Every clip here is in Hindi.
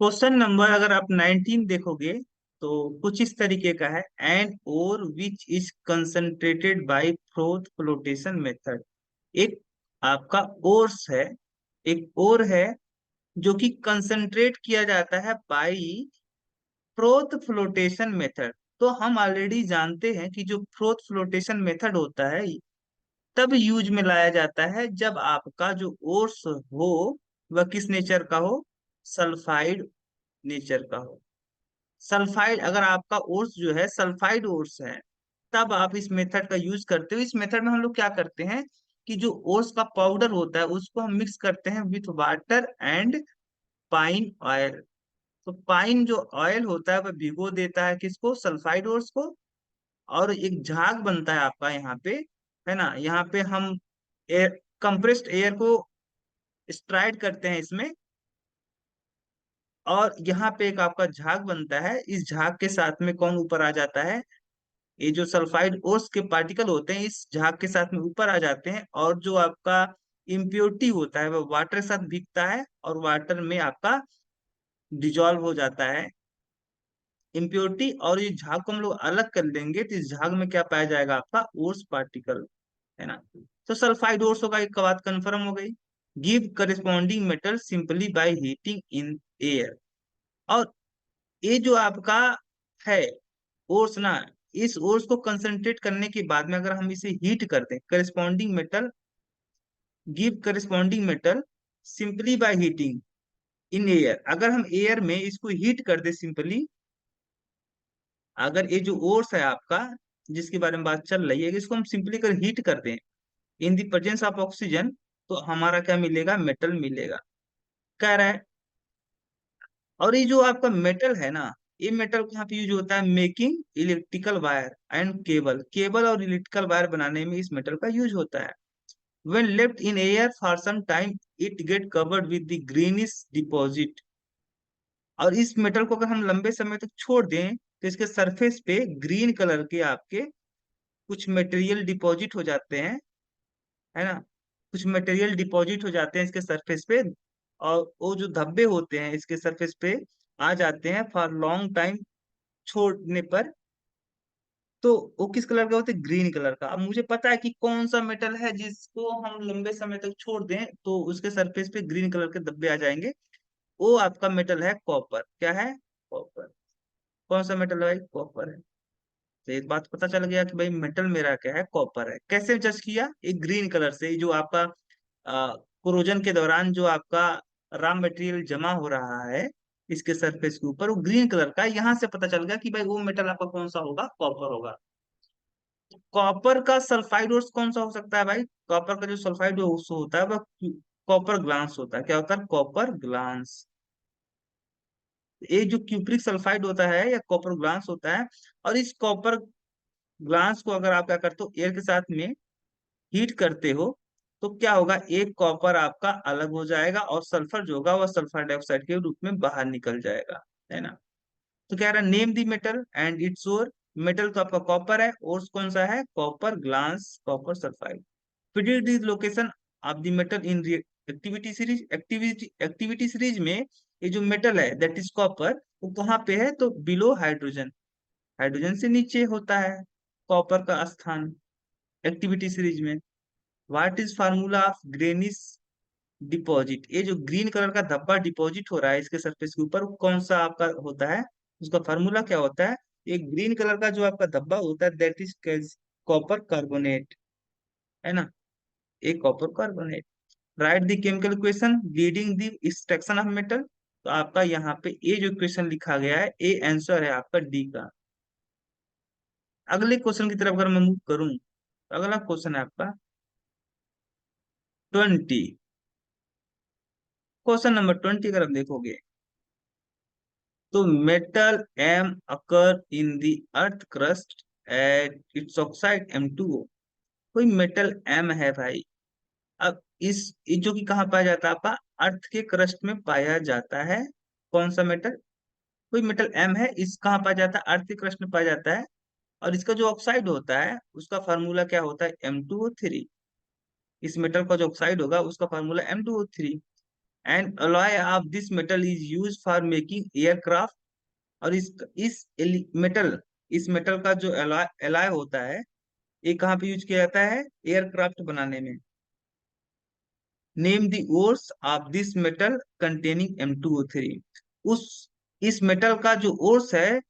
क्वेश्चन नंबर अगर आप 19 देखोगे तो कुछ इस तरीके का है। An ore which is concentrated by froth flotation method. एक आपका ओर्स है, एक और है जो कि कंसंट्रेट किया जाता है बाय फ्रोथ फ्लोटेशन मेथड। तो हम ऑलरेडी जानते हैं कि जो फ्रोथ फ्लोटेशन मेथड होता है तब यूज में लाया जाता है जब आपका जो ओर्स हो वह किस नेचर का हो, सल्फाइड नेचर का हो। सल्फाइड अगर आपका ओर्स जो है सल्फाइड ओर्स है तब आप इस मेथड का यूज करते हो। इस मेथड में हम लोग क्या करते हैं कि जो ओर्स का पाउडर होता है उसको हम मिक्स करते हैं with water and pine oil. तो पाइन जो ऑयल होता है वह भिगो देता है किसको, सल्फाइड ओर्स को। और एक झाग बनता है आपका यहाँ पे, है ना। यहाँ पे हम एयर, कंप्रेस्ड एयर को स्ट्राइड करते हैं इसमें, और यहाँ पे एक आपका झाग बनता है। इस झाग के साथ में कौन ऊपर आ जाता है, ये जो सल्फाइड ओस के पार्टिकल होते हैं इस झाग के साथ में ऊपर आ जाते हैं। और जो आपका इम्प्योरिटी होता है वह वाटर के साथ भीगता है और वाटर में आपका डिजॉल्व हो जाता है इम्प्योरिटी। और ये झाग को हम लोग अलग कर लेंगे तो इस झाग में क्या पाया जाएगा, आपका ओर्स पार्टिकल, है ना। तो सल्फाइड ओर्स होगा, एक बात कंफर्म हो गई। Give corresponding metal simply by heating in air. और ये जो आपका है ओर्स ना, इस ओर्स को कंसंट्रेट करने के बाद में अगर हम इसे हीट कर दें, corresponding metal, give corresponding metal simply by heating in air. अगर हम एयर में इसको हीट कर दे सिंपली, अगर ये जो ओर्स है आपका जिसके बारे में बात चल रही है, इसको हम सिंपली कर हीट कर दें in the presence of oxygen, तो हमारा क्या मिलेगा, मेटल मिलेगा, कह रहा है। और ये जो आपका मेटल है ना, ये मेटल यहाँ पे यूज होता है making electrical wire and cable. Cable और इलेक्ट्रिकल वायर बनाने में इस मेटल का यूज होता है। When left in air for some time, it get covered with the greenish deposit। और इस मेटल को अगर हम लंबे समय तक छोड़ दें तो इसके सरफेस पे ग्रीन कलर के आपके कुछ मटेरियल डिपॉजिट हो जाते हैं, है ना। कुछ मटेरियल डिपॉजिट हो जाते हैं इसके सरफेस पे, और वो जो धब्बे होते हैं इसके सरफेस पे आ जाते हैं फॉर लॉन्ग टाइम छोड़ने पर। तो वो किस कलर का होता है, ग्रीन कलर का। अब मुझे पता है कि कौन सा मेटल है जिसको हम लंबे समय तक छोड़ दें तो उसके सरफेस पे ग्रीन कलर के धब्बे आ जाएंगे। वो आपका मेटल है कॉपर। क्या है, कॉपर। कौन सा मेटल है भाई, कॉपर है। तो एक बात पता चल गया कि भाई मेटल मेरा क्या है, कॉपर है। कैसे जज किया, एक ग्रीन कलर से, ये जो आपका कोरोजन के दौरान जो आपका रॉ मटेरियल जमा हो रहा है इसके सरफेस के ऊपर वो ग्रीन कलर का है। यहाँ से पता चल गया कि भाई वो मेटल आपका कौन सा होगा, कॉपर होगा। कॉपर का सल्फाइड ओर्स कौन सा हो सकता है भाई, कॉपर का जो सल्फाइड ओर्स होता है वह कॉपर ग्लास होता है। क्या होता है, कॉपर ग्लास। ये जो क्यूप्रिक सल्फाइड होता है या कॉपर ग्लास होता है। और इस कॉपर ग्लास को अगर आप क्या करते हो, एयर के साथ में हीट करते हो तो क्या होगा, एक कॉपर आपका अलग हो जाएगा और सल्फर जो होगा वह सल्फर डाइऑक्साइड के रूप में बाहर निकल जाएगा, है ना। तो कह रहा है name the metal and its ore. Metal तो आपका कॉपर है, और कौन सा है, copper glance, copper sulphide. Predict the location of the metal in activity series. Activity series में ये जो मेटल है दैट इज कॉपर, वो कहाँ पे है, तो बिलो हाइड्रोजन, हाइड्रोजन से नीचे होता है कॉपर का स्थान एक्टिविटी सीरीज में। What is formula of greenish deposit. ये जो ग्रीन कलर का धब्बा डिपॉजिट हो रहा है इसके सरफेस के ऊपर, वो कौन सा आपका होता है, उसका फार्मूला क्या होता है। एक ग्रीन कलर का जो आपका धब्बा होता है दैट इज कॉपर कार्बोनेट, है ना, एक copper carbonate. Right the chemical equation leading the extraction of metal. तो आपका यहाँ पे ए जो इक्वेशन लिखा गया है, ए आंसर है आपका डी का। अगले क्वेश्चन की तरफ अगर मैं मूव करूं तो अगला क्वेश्चन है आपका 20। क्वेश्चन नंबर 20 अगर आप देखोगे तो metal M occur in the earth crust at its oxide M2O। कोई मेटल एम है भाई। अब इस ये जो कि कहाँ पाया जाता है, आपका अर्थ के क्रस्ट में पाया जाता है। कौन सा मेटल, कोई मेटल एम है, इस कहाँ पाया जाता है, अर्थ के क्रस्ट में पाया जाता है। और इसका जो ऑक्साइड होता है उसका फार्मूला क्या होता है, M2O3। इस मेटल का जो ऑक्साइड होगा उसका formula M2O3। And alloy of this metal is use for making aircraft. और मेटल इस मेटल का जो एलॉय एलॉय होता है, ये कहाँ पे यूज किया जाता है? एयरक्राफ्ट बनाने में। Name the ores of this metal containing M2O3। उस इस मेटल का जो ओर्स है,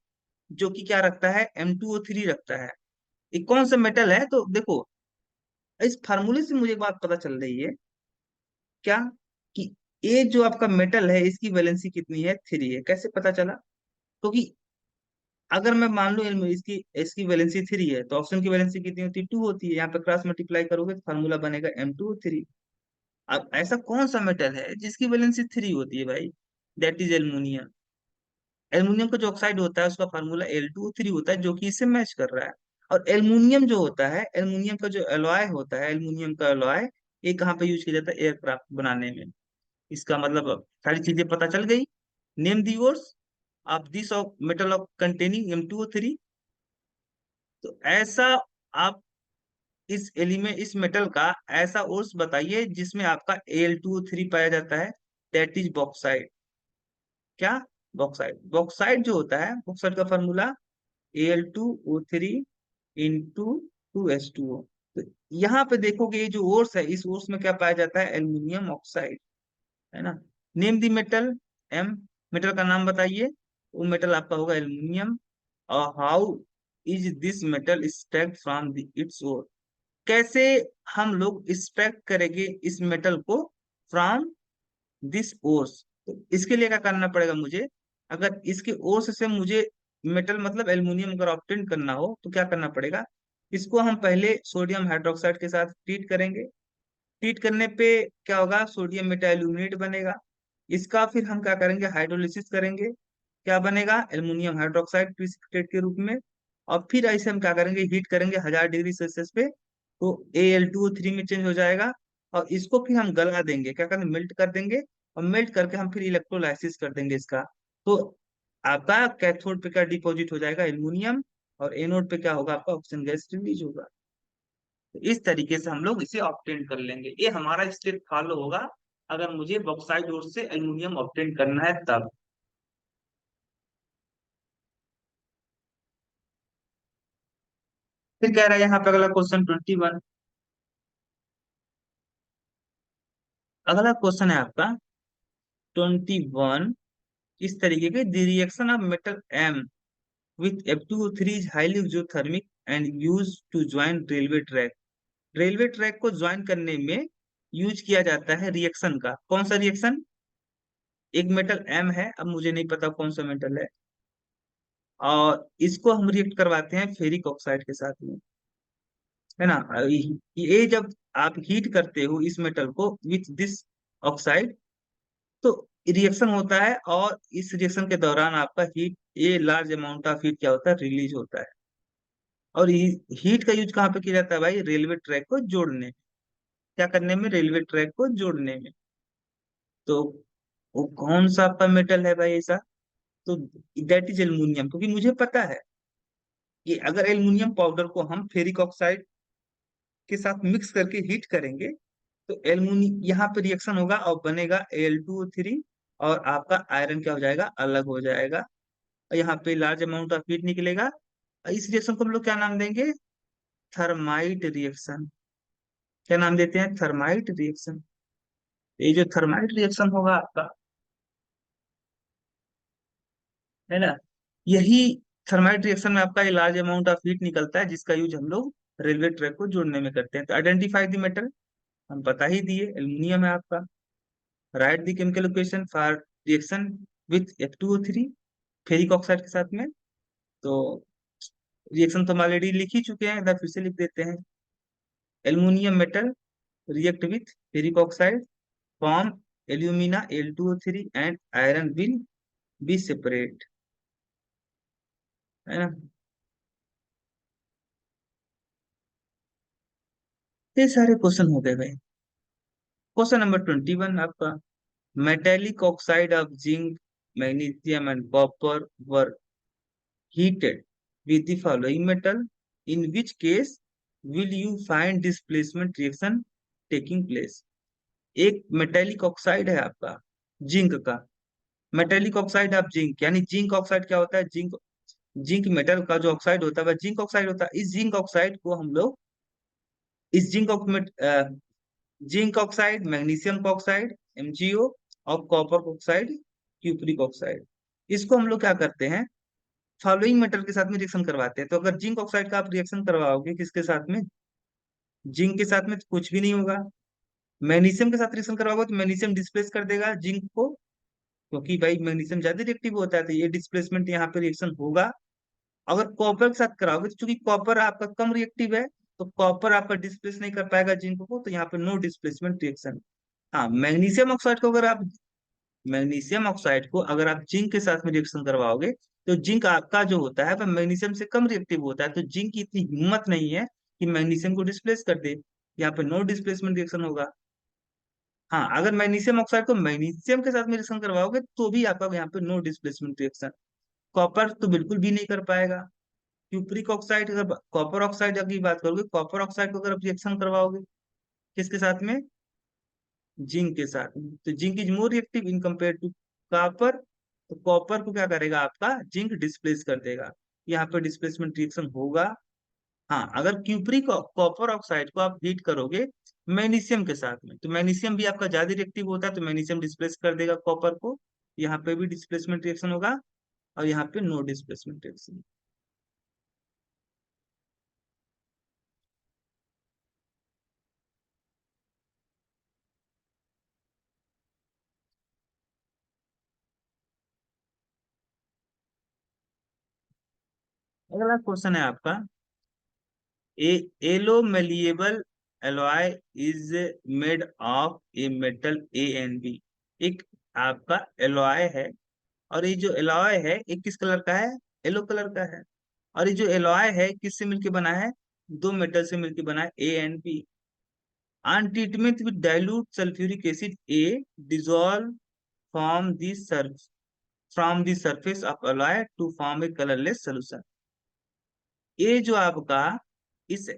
जो कि क्या रखता है? M2O3 रखता है। ये कौन सा मेटल है? तो देखो, इस फार्मूले से मुझे एक बात पता चल रही है। क्या? कि ये जो आपका मेटल है, इसकी वैलेंसी कितनी है? 3 है। कैसे पता चला? क्योंकि अगर मैं मान लूं इसकी इसकी वैलेंसी 3 है, तो ऑप्शन की वैलेंसी कितनी होती है? 2 होती है। यहाँ पे क्रॉस मल्टीप्लाई करोगे तो फार्मूला बनेगा M2O3। अब ऐसा कौन सा मेटल है जिसकी वैलेंसी 3 होती है भाई? That is aluminium. एल्युमिनियम का जो ऑक्साइड होता है, उसका फार्मूला L2O3 होता है, जो कि इससे मैच कर रहा है। और एल्युमिनियम जो होता है, एल्युमिनियम का जो एलॉय होता है, एल्युमिनियम का एलॉय, ये कहाँ पे यूज किया जाता है? एयरक्राफ्ट बनाने में। इसका मतलब अब सारी चीजें पता चल गई। Name the ores of this of metal of containing M2O3। तो ऐसा आप इस मेटल का ऐसा ओर्स बताइए जिसमें आपका Al2O3 पाया जाता है। That is bauxite. क्या? बॉक्साइट। बॉक्साइट जो होता है, बॉक्साइट का फॉर्मूला Al2O3 इंटू 2H2O। तो यहाँ पे देखोगे, ये जो ओर्स है, इस ओर्स में क्या पाया जाता है? एल्यूमिनियम ऑक्साइड, है ना। Name the metal. M. Metal का नाम बताइए। वो मेटल आपका होगा एल्यूमिनियम। और how is this metal extract from its ore. कैसे हम लोग एक्सट्रैक्ट करेंगे इस मेटल को फ्रॉम दिस ओर्स? तो इसके लिए क्या करना पड़ेगा मुझे? अगर इसके ओर्स से मुझे मेटल मतलब एल्युमिनियम अगर ऑब्टेन करना हो, तो क्या करना पड़ेगा? इसको हम पहले सोडियम हाइड्रोक्साइड के साथ ट्रीट करेंगे। हीट करने पे क्या होगा? सोडियम मेटाइल्यूमिनेट बनेगा। इसका फिर हम क्या करेंगे? हाइड्रोलिसिस करेंगे। क्या बनेगा? एल्युमिनियम हाइड्रोक्साइड प्रिसिपिटेट के रूप में। और फिर ऐसे हम क्या करेंगे? हीट करेंगे 1000 डिग्री सेल्सियस पे, तो Al2O3 में चेंज हो जाएगा। और इसको फिर हम गला देंगे, क्या करेंगे? मेल्ट कर देंगे। और मेल्ट करके हम फिर इलेक्ट्रोलाइसिस कर देंगे इसका। तो आपका कैथोड पे क्या डिपॉजिट हो जाएगा? एल्युमिनियम। और एनोड पे क्या होगा? आपका ऑक्सीजन गैस रिलीज होगा। तो इस तरीके से हम लोग इसे ऑब्टेन कर लेंगे। ये हमारा स्टेप फॉलो होगा अगर मुझे बॉक्साइट ओर से एल्युमिनियम ऑब्टेन करना है तब। फिर कह रहा है यहाँ पे अगला क्वेश्चन 21। अगला क्वेश्चन है आपका 21। इस तरीके के the reaction of metal M with F2O3 is highly exothermic and use to join railway track. Railway track को ज्वाइन करने में यूज किया जाता है रिएक्शन का। कौन सा रिएक्शन? एक मेटल एम है, अब मुझे नहीं पता कौन सा मेटल है, और इसको हम रिएक्ट करवाते हैं फेरिक ऑक्साइड के साथ में, है ना। ये जब आप हीट करते हो इस मेटल को विथ दिस ऑक्साइड, तो रिएक्शन होता है, और इस रिएक्शन के दौरान आपका हीट, ये लार्ज अमाउंट ऑफ हीट क्या होता है? रिलीज होता है। और हीट का यूज कहाँ पे किया जाता है भाई? रेलवे ट्रैक को जोड़ने में। क्या करने में? रेलवे ट्रैक को जोड़ने में। तो वो कौन सा आपका मेटल है भाई ऐसा? तो दैट इज एल्युमिनियम। क्योंकि मुझे पता है कि अगर एल्युमिनियम पाउडर को हम फेरिक ऑक्साइड के साथ मिक्स करके हीट करेंगे, तो एल्युमिनियम यहाँ पे रिएक्शन होगा और बनेगा Al2O3। और आपका आयरन क्या हो जाएगा? अलग हो जाएगा। और यहाँ पे लार्ज अमाउंट ऑफ हीट निकलेगा। इस रिएक्शन को हम लोग क्या नाम देंगे? Thermite reaction. क्या नाम देते हैं? Thermite reaction. ये जो थर्माइट रिएक्शन होगा आपका, है ना, यही थर्माइट रिएक्शन में आपका लार्ज अमाउंट ऑफ हीट निकलता है, जिसका यूज हम लोग रेलवे ट्रैक को जोड़ने में करते हैं। तो आइडेंटिफाई द मेटल हम बता ही दिए, एल्युमिनियम है आपका। Right the chemical equation for reaction with F2O3 ferric oxide के साथ में। तो रिएक्शन तो हम ऑलरेडी लिख ही चुके हैं, एक बार फिर से लिख देते हैं। Aluminium metal react with ferric oxide, form alumina Al2O3 and iron will be separate, है ना। ये सारे क्वेश्चन हो गए भाई। क्वेश्चन नंबर 21 आपका, metallic oxide of zinc, magnesium and copper were heated with the following metal, in which case will you find displacement reaction taking place? एक मेटेलिक ऑक्साइड है आपका, जिंक का। मेटेलिक ऑक्साइड ऑफ जिंक, यानी जिंक ऑक्साइड क्या होता है, जिंक, जिंक मेटल का जो ऑक्साइड होता है वह जिंक ऑक्साइड होता है। इस जिंक ऑक्साइड को हम लोग, इस zinc oxide, magnesium oxide MgO, और कॉपर ऑक्साइड क्यूप्रिक ऑक्साइड, इसको हम लोग क्या करते हैं, फॉलोइंग मेटल के साथ में रिएक्शन करवाते हैं। तो अगर जिंक ऑक्साइड का आप रिएक्शन करवाओगे किसके साथ में, जिंक के साथ में, तो कुछ भी नहीं होगा। मैग्नीशियम के साथ रिएक्शन करवाओगे तो मैग्नीशियम डिस्प्लेस कर देगा जिंक को, क्योंकि भाई मैग्नीशियम ज्यादा रिएक्टिव होता है, तो ये डिस्प्लेसमेंट यहाँ पे रिएक्शन होगा। अगर कॉपर के साथ कराओगे तो चूंकि कॉपर आपका कम रिएक्टिव है, तो कॉपर आपका डिस्प्लेस नहीं कर पाएगा जिंक को, तो यहाँ पे नो डिस्प्लेसमेंट रिएक्शन। हाँ, मैग्नीशियम ऑक्साइड को अगर आप जिंक के साथ में रिएक्शन करवाओगे, तो जिंक आपका जो होता है वह मैग्नीशियम से कम रिएक्टिव होता है, तो जिंक की इतनी हिम्मत नहीं है कि मैग्नीशियम को डिस्प्लेस कर दे, यहाँ पे नो डिस्प्लेसमेंट रिएक्शन होगा। हाँ, अगर मैग्नीशियम ऑक्साइड को मैग्नीशियम के साथ में रिएक्शन करवाओगे तो भी आपका यहाँ पे नो डिस्प्लेसमेंट रिएक्शन। कॉपर तो बिल्कुल भी नहीं कर पाएगा। क्यूप्रिक ऑक्साइड, अगर कॉपर ऑक्साइड की बात करोगे, कॉपर ऑक्साइड को अगर आप रिएक्शन करवाओगे किसके साथ में, जिंक के साथ में, तो zinc is more reactive in compare to copper, तो कॉपर को क्या करेगा आपका जिंक डिस्प्लेस कर देगा, यहाँ पे डिस्प्लेसमेंट रिएक्शन होगा। हाँ, अगर क्यूप्रिक कॉपर ऑक्साइड को आप हीट करोगे मैग्नीशियम के साथ में, तो मैग्नीशियम भी आपका ज्यादा रिएक्टिव होता है, तो मैग्नीशियम डिस्प्लेस कर देगा कॉपर को, यहाँ पे भी डिस्प्लेसमेंट रिएक्शन होगा, और यहाँ पे नो डिस्प्लेसमेंट रिएक्शन। अगला क्वेश्चन है आपका, ए एलो malleable alloy is made of a metal A and B। एक आपका एलॉय है, और ये जो एलॉय है ये किस कलर का है, येलो कलर का है। और ये जो एलॉय है किससे मिलके बना है, दो मेटल से मिलके बना है A and B। On treatment with dilute sulphuric acid A dissolve from the surface from the surface of alloy to form a colorless solution। ये जो आपका, इस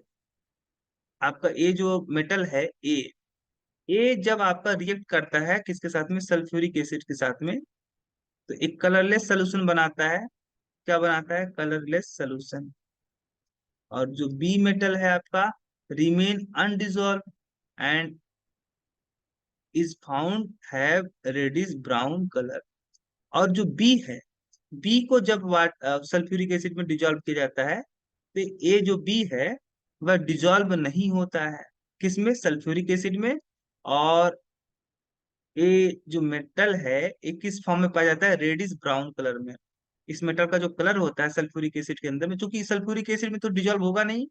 आपका ये जो मेटल है ये जब आपका रिएक्ट करता है किसके साथ में, सल्फ्यूरिक एसिड के साथ में, तो एक कलरलेस सोल्यूशन बनाता है। क्या बनाता है, कलरलेस सोल्यूशन। और जो बी मेटल है आपका, remain undissolved and is found have reddish brown colour. और जो बी है, बी को जब वाट सल्फ्यूरिक एसिड में डिजॉल्व किया जाता है, तो ये जो बी है वह डिजॉल्व नहीं होता है किसमें, सल्फ्यूरिक एसिड में। और ये जो मेटल है ये किस फॉर्म में पाया जाता है, रेडिश ब्राउन कलर में। इस मेटल का जो कलर होता है सल्फ्यूरिक एसिड के अंदर में, क्योंकि सल्फ्यूरिक एसिड में तो डिजॉल्व होगा नहीं,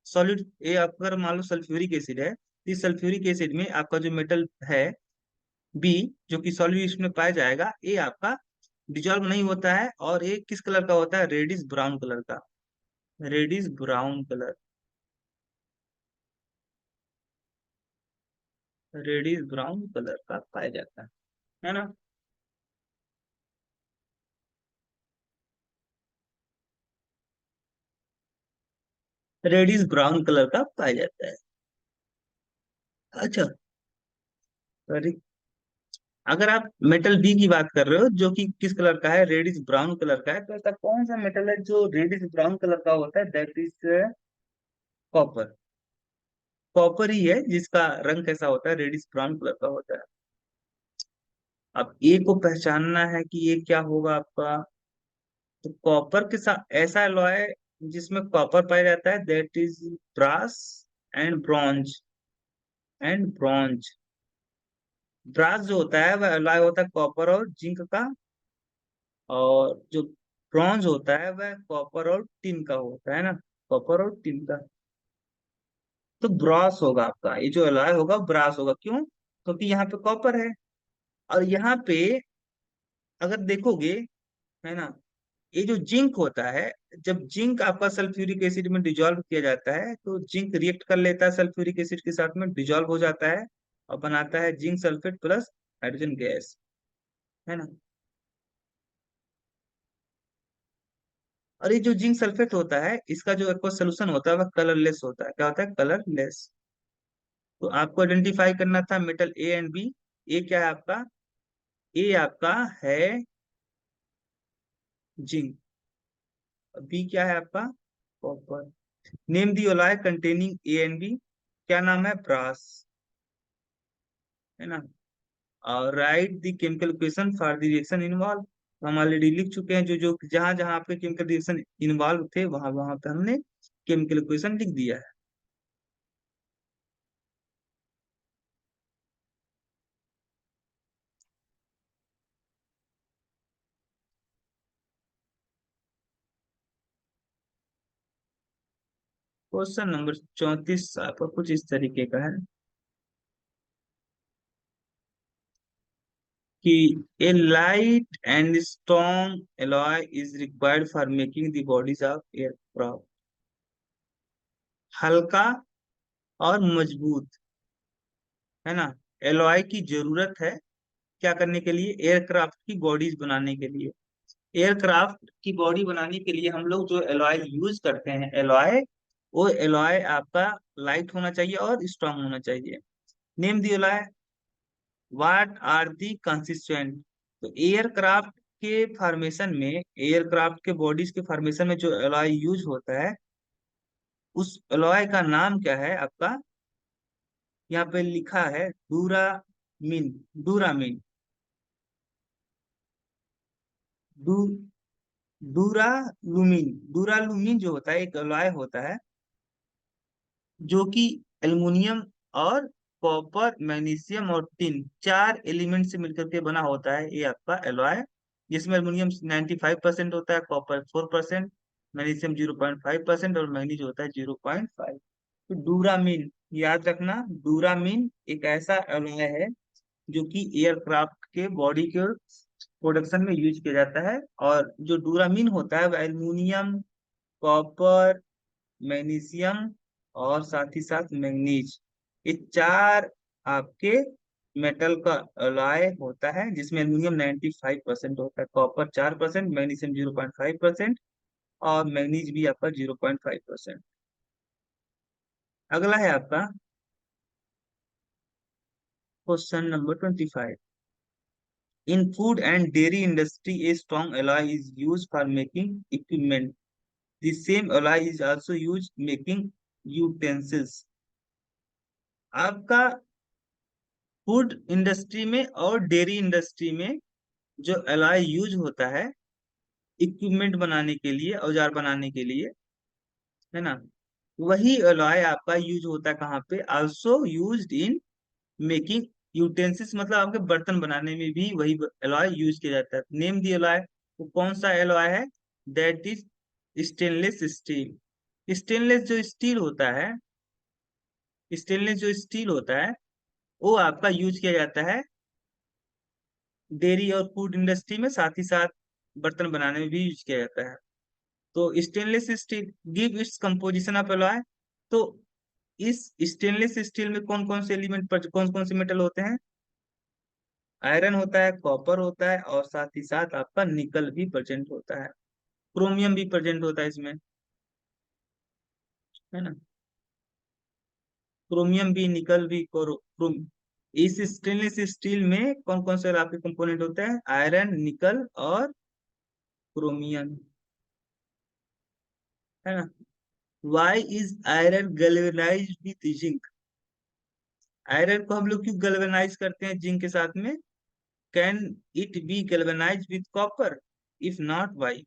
सॉलिड, ये आपका अगर मान लो सल्फ्यूरिक एसिड है, तो इस सल्फ्यूरिक एसिड में आपका जो मेटल है बी, जो कि सॉल्यूशन में पाया जाएगा, ये आपका डिजॉल्व नहीं होता है, और ये किस कलर का होता है, रेडिश ब्राउन कलर का, reddish brown colour, reddish brown colour का पाया जाता है ना। रेडिश ब्राउन कलर का पाया जाता है। अच्छा, अरे, अगर आप मेटल बी की बात कर रहे हो जो कि किस कलर का है, रेडिश ब्राउन कलर का है, तो ऐसा कौन सा मेटल है जो रेडिश ब्राउन कलर का होता है, दैट इज कॉपर। कॉपर ही है जिसका रंग कैसा होता है, रेडिश ब्राउन कलर का होता है। अब ए को पहचानना है कि ये क्या होगा आपका, तो कॉपर के साथ ऐसा एलॉय जिसमें कॉपर पाया जाता है, that is brass and bronze, and bronze. Brass जो होता है वह एलॉय होता है कॉपर और जिंक का, और जो ब्रॉन्ज होता है वह कॉपर और टिन का होता है ना, कॉपर और टिन का। तो ब्रास होगा आपका, ये जो एलॉय होगा ब्रास होगा, क्यों, क्योंकि यहाँ पे कॉपर है। और यहाँ पे अगर देखोगे, है ना, ये जो जिंक होता है, जब जिंक आपका सल्फ्यूरिक एसिड में डिजोल्व किया जाता है, तो जिंक रिएक्ट कर लेता है सल्फ्यूरिक एसिड के साथ में, डिजोल्व हो जाता है, और बनाता है zinc sulphate plus hydrogen gas, है ना। और ये जो जिंक सल्फेट होता है इसका जो एक्वा सोल्यूशन होता है वह कलरलेस होता है, क्या होता है, कलरलेस। तो आपको आइडेंटिफाई करना था मेटल A and B। ए क्या है आपका, ए आपका है जिंक, बी क्या है आपका copper. Name the alloy containing A and B, क्या नाम है ब्रास, है ना। और write the chemical equation for the reaction involve, हम ऑलरेडी लिख चुके हैं, जो जो जहां जहां आपके केमिकल रिएक्शन इन्वॉल्व थे वहां वहां पे हमने केमिकल इक्वेशन लिख दिया है। क्वेश्चन नंबर 34 आपका कुछ इस तरीके का है कि a light and strong alloy is required for making the bodies of aircraft. हल्का और मजबूत, है ना, एलॉय की जरूरत है क्या करने के लिए, एयरक्राफ्ट की बॉडीज बनाने के लिए। एयरक्राफ्ट की बॉडी बनाने के लिए हम लोग जो एलॉय यूज करते हैं एलॉय, वो एलॉय आपका लाइट होना चाहिए और स्ट्रांग होना चाहिए। Name the alloy, what are the consistent. तो एयरक्राफ्ट के फॉर्मेशन में, एयरक्राफ्ट के बॉडीज के फॉर्मेशन में जो एलॉय यूज होता है, उस एलॉय का नाम क्या है आपका, यहाँ पे लिखा है डूरामीन। डूरामीन, डू डूरालुमीन। डूरालुमीन जो होता है एक एलॉय होता है जो कि एल्युमिनियम और कॉपर मैग्नीशियम और टिन चार एलिमेंट से मिलकर के बना होता है ये आपका एलॉय, जिसमें एल्युमिनियम 95% होता है, कॉपर 4%, मैग्नीशियम 0.5% और मैग्नीज होता है 0.5। तो डूरामीन याद रखना, डूरामीन एक ऐसा एलॉय है जो कि एयरक्राफ्ट के बॉडी के प्रोडक्शन में यूज किया जाता है। और जो डूरामीन होता है वह एल्युमिनियम, कॉपर, मैग्नीशियम और साथ ही साथ मैग्नीज, ये चार आपके मेटल का अलॉय होता है, जिसमें एल्युमिनियम 95% होता है, कॉपर 4%, मैग्नीशियम 0.5% और मैग्नीज भी आपका 0.5%। अगला है आपका question number 25। In food and dairy industry a strong alloy is used for making equipment. The same alloy is also used making utensils. आपका फूड इंडस्ट्री में और डेयरी इंडस्ट्री में जो एलॉय यूज होता है इक्विपमेंट बनाने के लिए, औजार बनाने के लिए, है ना, वही एलॉय आपका यूज होता है कहाँ पे, also used in making utensils, मतलब आपके बर्तन बनाने में भी वही एलॉय यूज किया जाता है। नेम दी एलॉय, वो कौन सा एलॉय है, that is stainless steel. Stainless जो स्टील होता है, स्टेनलेस जो स्टील होता है वो आपका यूज किया जाता है डेयरी और फूड इंडस्ट्री में, साथ ही साथ बर्तन बनाने में भी यूज किया जाता है। तो stainless steel give its composition of alloy. तो इस स्टेनलेस स्टील में कौन कौन से एलिमेंट पर कौन कौन से मेटल होते हैं, आयरन होता है, कॉपर होता है और साथ ही साथ आपका निकल भी प्रेजेंट होता है, क्रोमियम भी प्रेजेंट होता है इसमें, है ना, क्रोमियम भी, निकल भी, क्रोम। इस स्टेनलेस स्टील में कौन कौन से आपके कंपोनेंट होते हैं, आयरन, निकल और क्रोमियम, है ना। Why is iron galvanised with zinc. Iron को हम लोग क्यों गैल्वेनाइज करते हैं जिंक के साथ में, can it be galvanise with copper, if not why.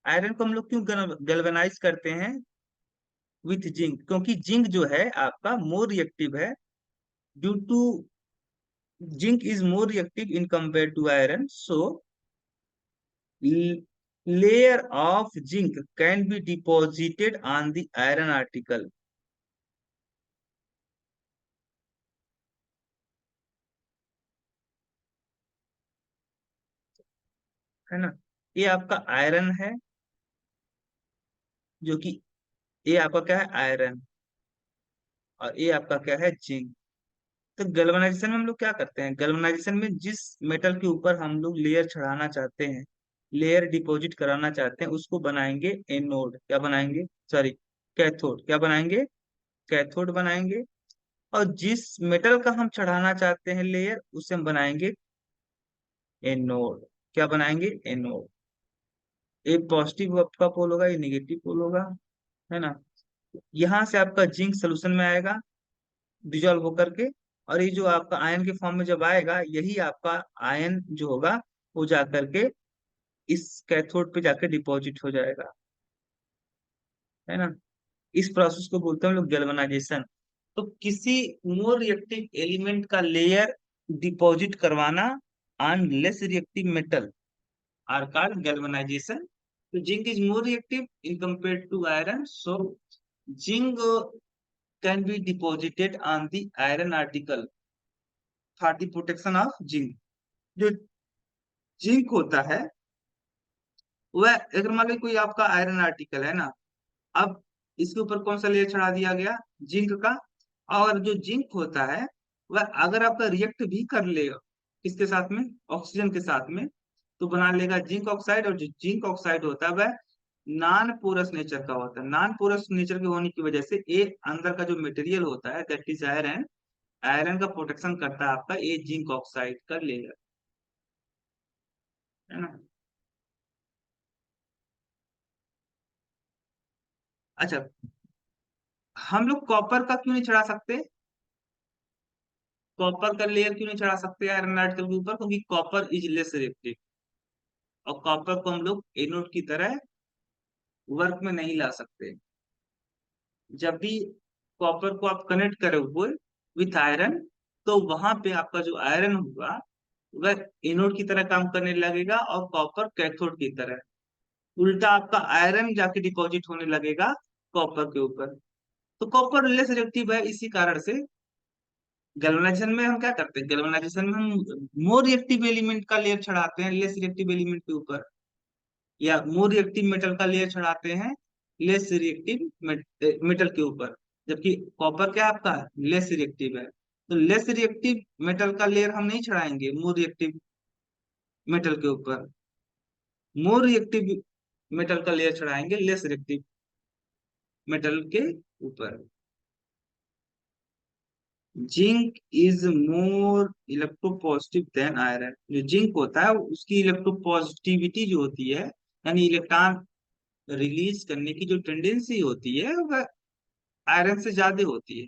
Iron को हम लोग क्यों गैल्वेनाइज करते हैं विथ जिंक, क्योंकि जिंक जो है आपका मोर रिएक्टिव है, due to zinc is more reactive in compare to iron, so layer of zinc can be deposited on the iron article, है ना। ये आपका आयरन है, जो कि ये आपका क्या है आयरन, और ये आपका क्या है जिंक। तो गैल्वेनाइजेशन में हम लोग क्या करते हैं, गैल्वेनाइजेशन में जिस मेटल के ऊपर हम लोग लेयर चढ़ाना चाहते हैं, लेयर डिपॉजिट कराना चाहते हैं, उसको बनाएंगे एनोड, क्या बनाएंगे, सॉरी कैथोड, क्या बनाएंगे, कैथोड बनाएंगे। और जिस मेटल का हम चढ़ाना चाहते हैं लेयर, उसे हम बनाएंगे एनोड। क्या बनाएंगे? एनोड। ए पॉजिटिव आपका पोल होगा, ये निगेटिव पोल होगा, है ना। यहाँ से आपका जिंक सोल्यूशन में आएगा डिजोल्व होकर के, और ये जो आपका आयन के फॉर्म में जब आएगा, यही आपका आयन जो होगा वो जा करके इस कैथोड पे जाकर डिपॉजिट हो जाएगा, है ना। इस प्रोसेस को बोलते हैं हम लोग गैल्वेनाइजेशन। तो किसी मोर रिएक्टिव एलिमेंट का लेयर डिपॉजिट करवाना on less reactive metal are called galvanization. तो zinc is more reactive in compare to iron, so zinc can be deposited on the iron article for the protection of zinc. जो जिंक होता है वह, अगर मान लो कोई आपका आयरन आर्टिकल है ना, अब इसके ऊपर कौन सा लेयर चढ़ा दिया गया? जिंक का। और जो जिंक होता है वह अगर आपका रिएक्ट भी कर लेगा किसके साथ में? ऑक्सीजन के साथ में, तो बना लेगा जिंक ऑक्साइड। और जो जिंक ऑक्साइड होता है वह नॉन पोरस नेचर का होता है। नॉन पोरस नेचर के होने की वजह से ये अंदर का जो मटेरियल होता है दैट इज आयरन, आयरन का प्रोटेक्शन करता है आपका ये जिंक ऑक्साइड का लेयर, है ना। अच्छा, हम लोग कॉपर का क्यों नहीं चढ़ा सकते? कॉपर का लेयर क्यों नहीं चढ़ा सकते आयरन आर्टिकल के ऊपर? क्योंकि कॉपर इज लेस रिएक्टिव, और कॉपर को हम लोग एनोड की तरह वर्क में नहीं ला सकते। जब भी कॉपर को आप कनेक्ट करोगे विथ आयरन, तो वहां पे आपका जो आयरन होगा वह एनोड की तरह काम करने लगेगा, और कॉपर कैथोड की तरह। उल्टा आपका आयरन जाके डिपॉजिट होने लगेगा कॉपर के ऊपर। तो कॉपर लेस रिएक्टिव है, इसी कारण से गैल्वेनाइजेशन में हम क्या करते हैं? गैल्वेनाइजेशन में हम मोर रिएक्टिव एलिमेंट का लेयर चढ़ाते हैं लेस रिएक्टिव एलिमेंट के ऊपर, या मोर रिएक्टिव मेटल का लेयर चढ़ाते हैं लेस रिएक्टिव मेटल के ऊपर। जबकि कॉपर क्या आपका लेस रिएक्टिव है, तो लेस रिएक्टिव मेटल का लेयर हम नहीं चढ़ाएंगे मोर रिएक्टिव मेटल के ऊपर। मोर रिएक्टिव मेटल का लेयर चढ़ाएंगे लेस रिएक्टिव मेटल के ऊपर। Zinc is more electropositive than iron. जो जिंक होता है उसकी इलेक्ट्रोपॉजिटिविटी जो होती है, यानी इलेक्ट्रॉन रिलीज करने की जो टेंडेंसी होती है वह आयरन से ज्यादा होती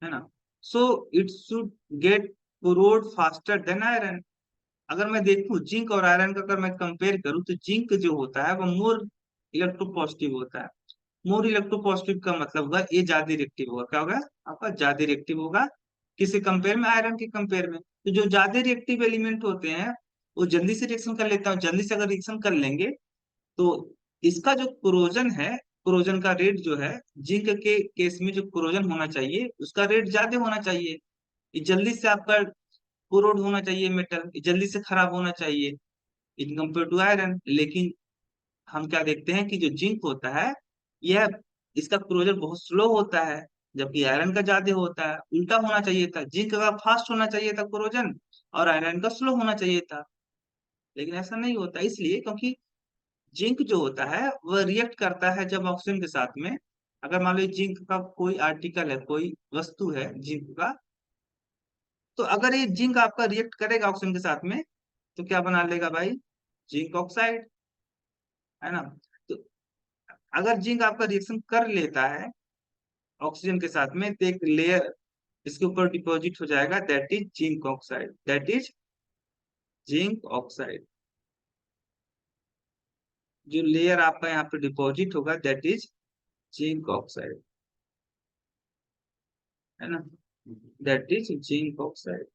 है ना। So it should get corrode faster than iron. अगर मैं देखूं जिंक और आयरन का, अगर मैं कंपेयर करूं, तो जिंक जो होता है वह मोर इलेक्ट्रोपॉजिटिव होता है। मोर इलेक्ट्रोपॉजिटिव का मतलब होगा ये ज्यादा रिएक्टिव होगा। क्या होगा? आपका ज्यादा रिएक्टिव होगा किसके कंपेयर में? आयरन के कंपेयर में। तो जो ज्यादा रिएक्टिव एलिमेंट होते हैं वो जल्दी से रिएक्शन कर लेता है, जल्दी से अगर रिएक्शन कर लेंगे तो इसका जो कोरोजन है, कोरोजन का रेट जो है, जिंक के केस में जो कोरोजन होना चाहिए उसका रेट ज्यादा होना चाहिए। ये जल्दी से आपका कोरोड होना चाहिए मेटल, ये जल्दी से खराब होना चाहिए इन कंपेयर टू आयरन। लेकिन हम क्या देखते हैं कि जो जिंक होता है यह, इसका क्लोजर बहुत स्लो होता है, जबकि आयरन का ज्यादा होता है। उल्टा होना चाहिए था, जिंक का फास्ट होना चाहिए था क्लोजन, और आयरन का स्लो होना चाहिए था। लेकिन ऐसा नहीं होता, इसलिए क्योंकि जिंक जो होता है वह रिएक्ट करता है जब ऑक्सीजन के साथ में। अगर मान लो जिंक का कोई आर्टिकल है, कोई वस्तु है जिंक का, तो अगर ये जिंक आपका रिएक्ट करेगा ऑक्सीजन के साथ में, तो क्या बना लेगा भाई? जिंक ऑक्साइड, है ना। तो अगर जिंक आपका रिएक्शन कर लेता है ऑक्सीजन के साथ में, तो एक लेयर इसके ऊपर डिपॉजिट हो जाएगा, that is zinc oxide, that is zinc oxide. जो लेयर आपका यहाँ पे डिपॉजिट होगा दैट इज जिंक ऑक्साइड, है ना, दैट इज जिंक ऑक्साइड।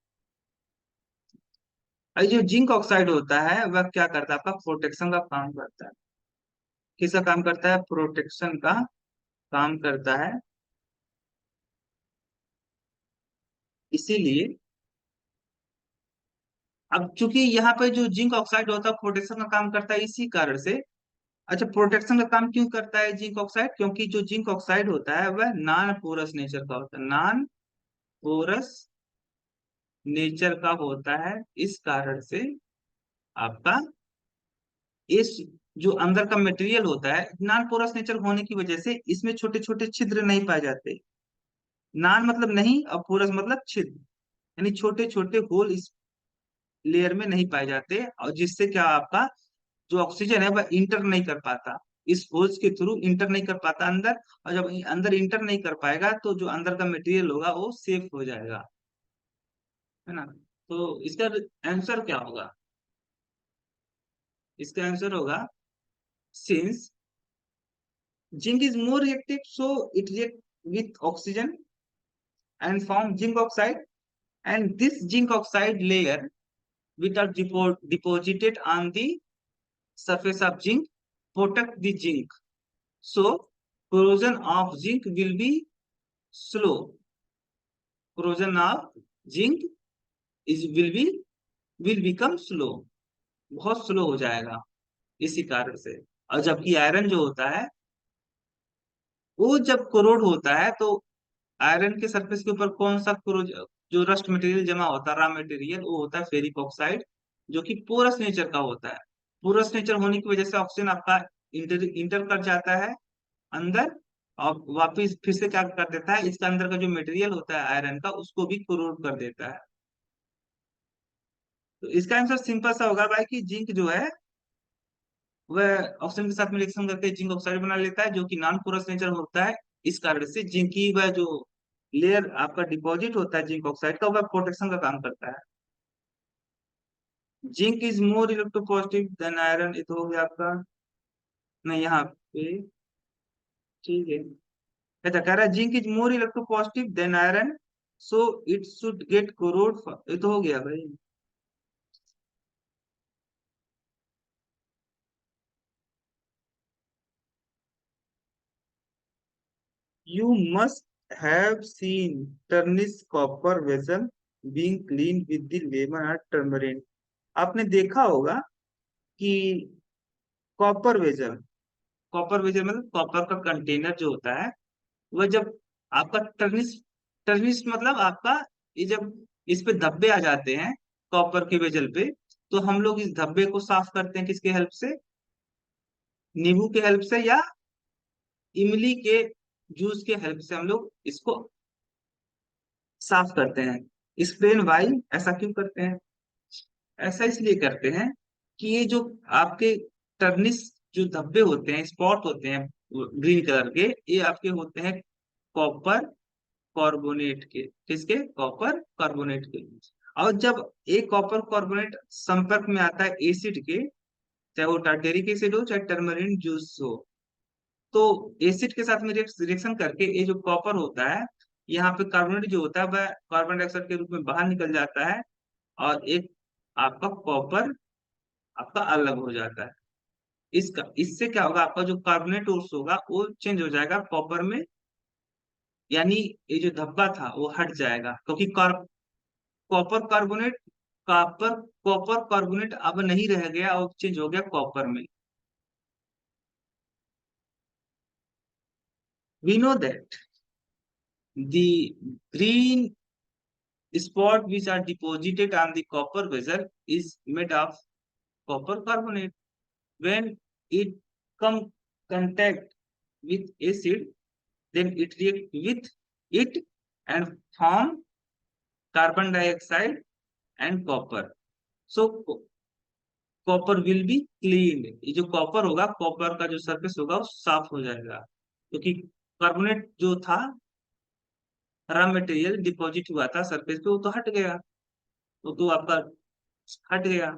और जो जिंक ऑक्साइड होता है वह क्या करता है? आपका प्रोटेक्शन का काम करता है। किसका काम करता है? प्रोटेक्शन का काम करता है। इसीलिए अब चूंकि यहाँ पे जो जिंक ऑक्साइड होता है प्रोटेक्शन का काम करता है, इसी कारण से। अच्छा, प्रोटेक्शन का काम क्यों करता है जिंक ऑक्साइड? क्योंकि जो जिंक ऑक्साइड होता है वह नॉन पोरस नेचर का होता है, नॉन पोरस नेचर का होता है। इस कारण से आपका इस जो अंदर का मटेरियल होता है नॉन पोरस नेचर होने की वजह से इसमें छोटे छोटे छिद्र नहीं पाए जाते। नॉन मतलब नहीं, और पोरस मतलब छिद्र, यानी छोटे छोटे होल लेयर में नहीं पाए जाते, और जिससे क्या आपका जो ऑक्सीजन है वह इंटर नहीं कर पाता, इस होल्स के थ्रू इंटर नहीं कर पाता अंदर। और जब अंदर इंटर नहीं कर पाएगा तो जो अंदर का मटेरियल होगा वो सेफ हो जाएगा, है ना। तो इसका आंसर क्या होगा? इसका आंसर होगा, since zinc is more reactive so it react with oxygen and form zinc oxide, and this zinc oxide layer which are deposited on the surface of zinc protect the zinc, so corrosion of zinc will be slow, corrosion of zinc is will become slow, बहुत स्लो हो जाएगा इसी कारण से। और जबकि आयरन जो होता है वो जब कोरोड होता है तो आयरन के सरफेस के ऊपर कौन सा जो रस्ट मटेरियल जमा होता है, रॉ मटेरियल, वो होता है फेरिक ऑक्साइड, जो कि पोरस नेचर का होता है। पोरस नेचर होने की वजह से ऑक्सीजन आपका इंटर कर जाता है अंदर, और वापिस फिर से क्या कर देता है, इसका अंदर का जो मटेरियल होता है आयरन का उसको भी कोरोड कर देता है। तो इसका आंसर सिंपल सा होगा भाई कि जिंक जो है वह ऑक्सीजन के साथ में रिएक्शन करके जिंक ऑक्साइड बना लेता है, जो कि नॉन पोरस नेचर होता है। इस कारण से जिंक की वह जो लेयर आपका डिपॉजिट होता है जिंक ऑक्साइड का, वह प्रोटेक्शन का काम करता है। Zinc is more electropositive than iron, ये तो हो गया आपका। नहीं यहाँ पे, ठीक है। अच्छा, कह रहा है zinc is more electropositive than iron so it should get corrode, ये तो हो गया भाई। You must have seen Stoinis copper vessel being clean with the lemon और टर्मरिन। आपने देखा होगा कि कॉपर वेजल, कॉपर वेजल मतलब कॉपर का कंटेनर जो होता है, वह जब आपका टर्निश, टर्निश मतलब आपका ये जब इस पे धब्बे आ जाते हैं कॉपर के वेजल पे, तो हम लोग इस धब्बे को साफ करते हैं किसके हेल्प से? नींबू के हेल्प से, या इमली के जूस के हेल्प से हम लोग इसको साफ करते हैं। एक्सप्लेन वाई, ऐसा क्यों करते हैं? ऐसा इसलिए करते हैं कि ये जो आपके टर्निश जो धब्बे होते हैं, स्पॉट होते हैं ग्रीन कलर के, ये आपके होते हैं कॉपर कार्बोनेट के। किसके? कॉपर कार्बोनेट के। और जब एक कॉपर कार्बोनेट संपर्क में आता है एसिड के, चाहे वो टार्टेरिक एसिड हो चाहे टर्मरिन जूस हो, तो एसिड के साथ में रिएक्शन करके ये जो कॉपर होता है, यहाँ पे कार्बोनेट जो होता है वह कार्बन डाइऑक्साइड के रूप में बाहर निकल जाता है, और एक आपका कॉपर आपका अलग हो जाता है। इसका इससे क्या होगा, आपका जो कार्बोनेट होगा वो चेंज हो जाएगा कॉपर में, यानी ये जो धब्बा था वो हट जाएगा, क्योंकि copper carbonate, copper copper carbonate अब नहीं रह गया और चेंज हो गया कॉपर में। We know that the green spot which are deposited on the copper vessel is made of copper carbonate. When it come contact with acid, then it react with it and form carbon dioxide and copper. So copper will be clean, ये जो कॉपर होगा, कॉपर का जो सरफेस होगा वो साफ हो जाएगा, क्योंकि कार्बोनेट जो था रॉ मटेरियल डिपॉजिट हुआ था सरफेस पे, वो तो हट गया, वो तो आपका हट गया।